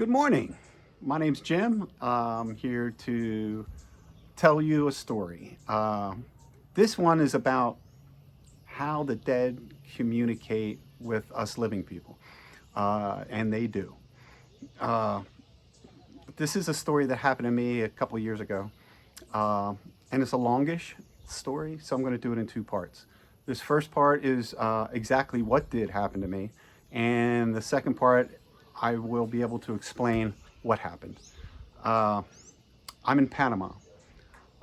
Good morning. My name's Jim. I'm here to tell you a story. This one is about how the dead communicate with us living people, and they do. Uh, this is a story that happened to me a couple years ago, and it's a longish story, so I'm going to do it in two parts. This first part is exactly what did happen to me, and the second part I will be able to explain what happened. Uh, I'm in Panama.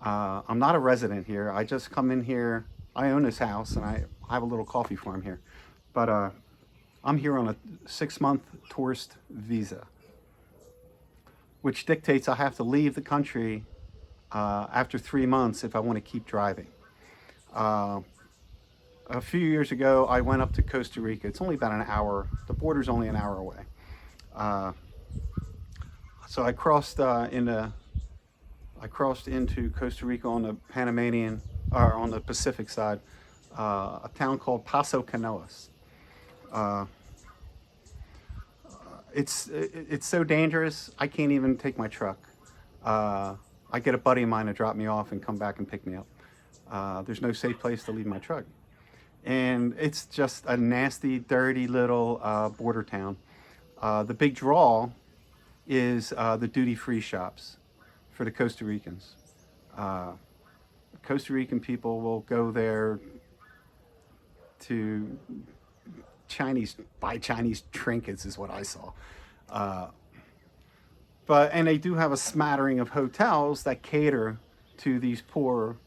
I'm not a resident here. I just come in here. I own this house and I have a little coffee farm here. But I'm here on a 6-month tourist visa, which dictates I have to leave the country after 3 months if I want to keep driving. Uh, a few years ago, I went up to Costa Rica. It's only about an hour. The border's only an hour away. So I crossed into Costa Rica on the Panamanian, or on the Pacific side, a town called Paso Canoas. Uh, it's so dangerous. I can't even take my truck. I get a buddy of mine to drop me off and come back and pick me up. There's no safe place to leave my truck, and it's just a nasty, dirty little border town. The big draw is the duty-free shops for the Costa Ricans. Costa Rican people will go there to buy Chinese trinkets is what I saw. And they do have a smattering of hotels that cater to these poor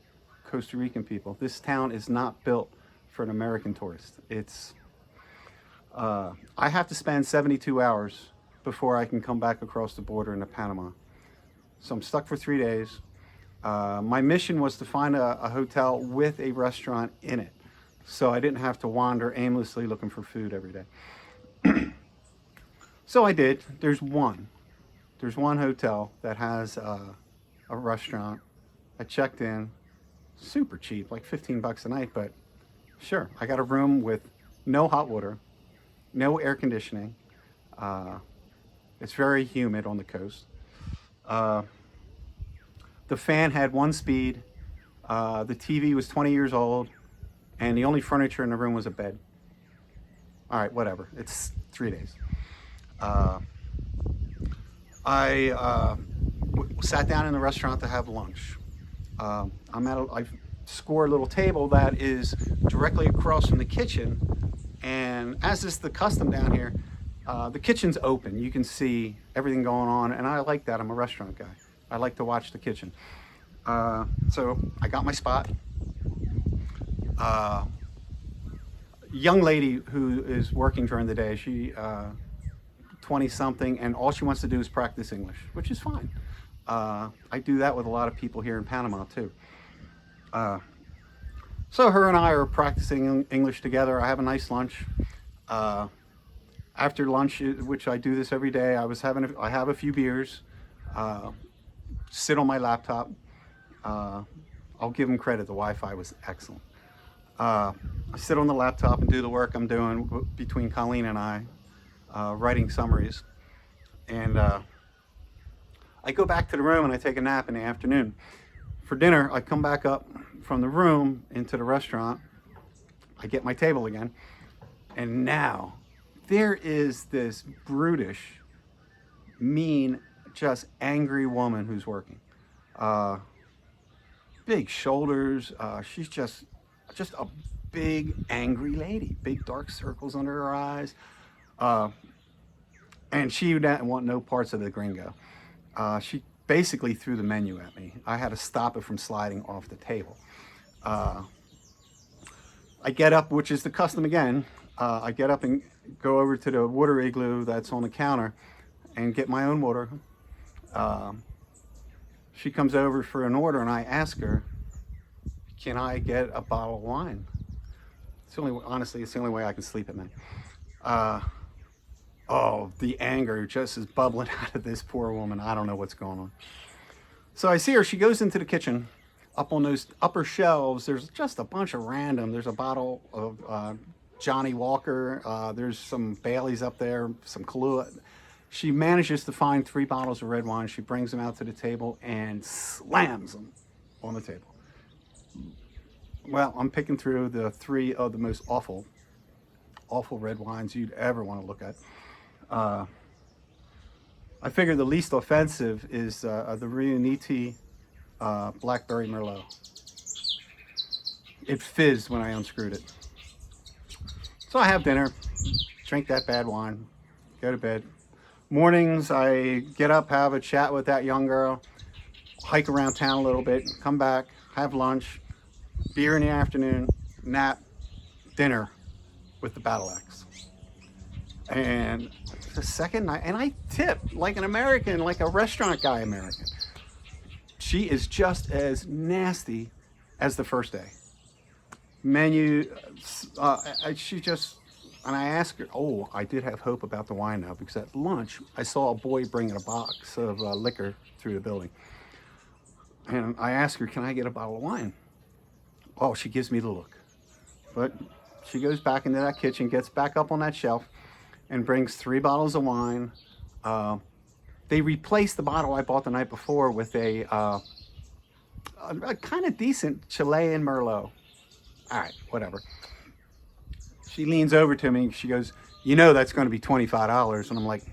Costa Rican people. This town is not built for an American tourist. I have to spend 72 hours before I can come back across the border into Panama. So I'm stuck for 3 days. My mission was to find a hotel with a restaurant in it, so I didn't have to wander aimlessly looking for food every day. So I did. There's one hotel that has a restaurant. I checked in, super cheap, like 15 bucks a night, but sure. I got a room with no hot water, no air conditioning. It's very humid on the coast. The fan had one speed. The TV was 20 years old, and the only furniture in the room was a bed. All right, whatever. It's 3 days. I sat down in the restaurant to have lunch. I score a little table that is directly across from the kitchen, and as is the custom down here, the kitchen's open. You can see everything going on, and I like that. I'm a restaurant guy. I like to watch the kitchen. So I got my spot. Young lady who is working during the day, she 20-something, and all she wants to do is practice English, which is fine. I do that with a lot of people here in Panama too. So her and I are practicing English together. I have a nice lunch. After lunch, which I do this every day, I have a few beers, sit on my laptop. I'll give them credit. The Wi-Fi was excellent. I sit on the laptop and do the work I'm doing between Colleen and I, writing summaries. And I go back to the room and I take a nap in the afternoon. For dinner, I come back up from the room into the restaurant. I get my table again. And now there is this brutish, mean, just angry woman who's working. Big shoulders. She's just a big, angry lady. Big dark circles under her eyes. And she didn't want no parts of the gringo. She basically threw the menu at me. I had to stop it from sliding off the table. I get up, which is the custom again. I get up and go over to the water igloo that's on the counter and get my own water. She comes over for an order and I ask her, can I get a bottle of wine? Honestly, it's the only way I can sleep at night. Oh, the anger just is bubbling out of this poor woman. I don't know what's going on. So I see her, she goes into the kitchen. Up on those upper shelves, there's just a bunch of random. There's a bottle of Johnny Walker. There's some Baileys up there, some Kahlua. She manages to find 3 bottles of red wine. She brings them out to the table and slams them on the table. Well, I'm picking through the 3 of the most awful red wines you'd ever want to look at. I figure the least offensive is the Riuniti Blackberry Merlot. It fizzed when I unscrewed it. So I have dinner, drink that bad wine, go to bed. Mornings, I get up, have a chat with that young girl, hike around town a little bit, come back, have lunch, beer in the afternoon, nap, dinner with the battle axe. And the second night, and I tip like an American, like a restaurant guy American. She is just as nasty as the first day. Menu, she just, and I asked her, oh, I did have hope about the wine now, because at lunch, I saw a boy bringing a box of liquor through the building. And I asked her, can I get a bottle of wine? Oh, she gives me the look. But she goes back into that kitchen, gets back up on that shelf, and brings 3 bottles of wine. They replaced the bottle I bought the night before with a kind of decent Chilean Merlot. All right, whatever. She leans over to me. She goes, you know that's going to be $25. And I'm like,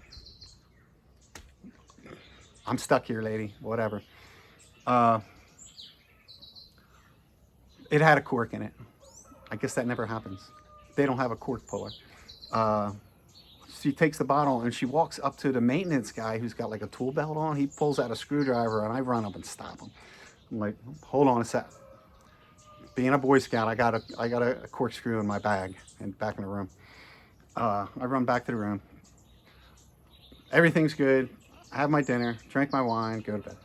I'm stuck here, lady. Whatever. It had a cork in it. I guess that never happens. They don't have a cork puller. She takes the bottle and she walks up to the maintenance guy who's got like a tool belt on. He pulls out a screwdriver and I run up and stop him. I'm like, hold on a sec. Being a Boy Scout, I got a corkscrew in my bag and back in the room. I run back to the room. Everything's good. I have my dinner, drink my wine, go to bed.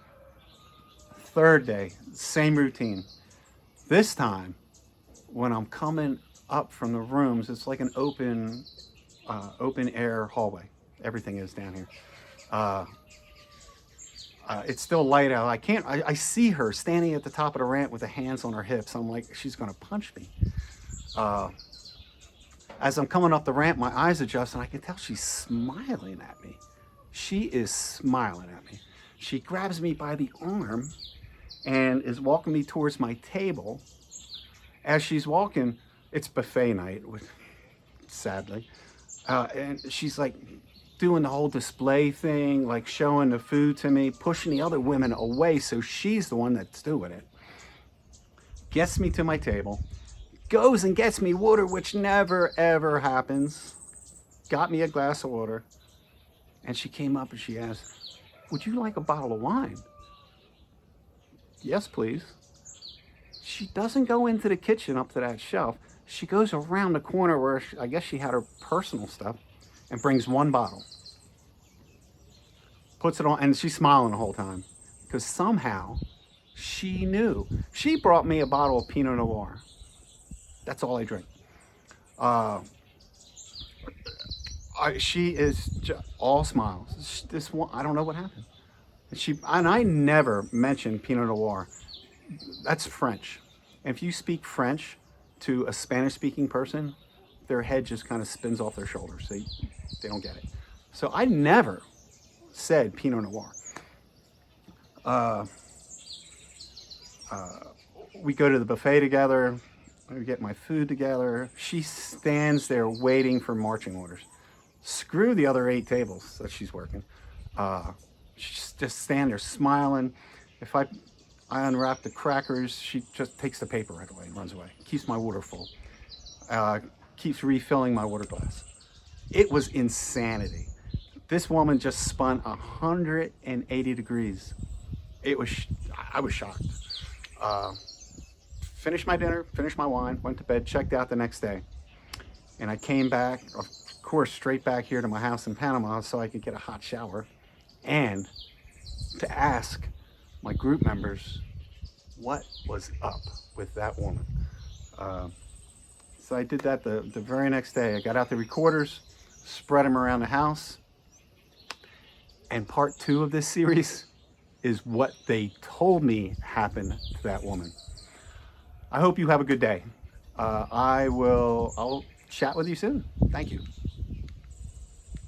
Third day, same routine. This time, when I'm coming up from the rooms, it's like an open air hallway. Everything is down here. It's still light out. I see her standing at the top of the ramp with the hands on her hips. I'm like, she's gonna punch me. As I'm coming up the ramp, my eyes adjust and I can tell she's smiling at me. She is smiling at me. She grabs me by the arm and is walking me towards my table. As she's walking, it's buffet night, sadly. And she's like doing the whole display thing, like showing the food to me, pushing the other women away, so she's the one that's doing it. Gets me to my table, goes and gets me water, which never ever happens. Got me a glass of water, and she came up and she asked, would you like a bottle of wine? Yes, please. She doesn't go into the kitchen up to that shelf. She goes around the corner where I guess she had her personal stuff and brings 1 bottle. Puts it on, and she's smiling the whole time because somehow she knew. She brought me a bottle of Pinot Noir. That's all I drink. She is just all smiles. This one, I don't know what happened. And I never mentioned Pinot Noir. That's French. If you speak French to a Spanish-speaking person, their head just kind of spins off their shoulders. They don't get it. So I never said Pinot Noir. We go to the buffet together. We get my food together. She stands there waiting for marching orders. Screw the other 8 tables that she's working. She's just standing there smiling. If I unwrap the crackers, she just takes the paper right away and runs away. Keeps my water full. Keeps refilling my water glass. It was insanity. This woman just spun 180 degrees. I was shocked. Finished my dinner, finished my wine, went to bed, checked out the next day. And I came back, of course, straight back here to my house in Panama so I could get a hot shower and to ask my group members what was up with that woman. So I did that the very next day. I got out the recorders, spread them around the house, and part 2 of this series is what they told me happened to that woman. I hope you have a good day. I'll chat with you soon. Thank you.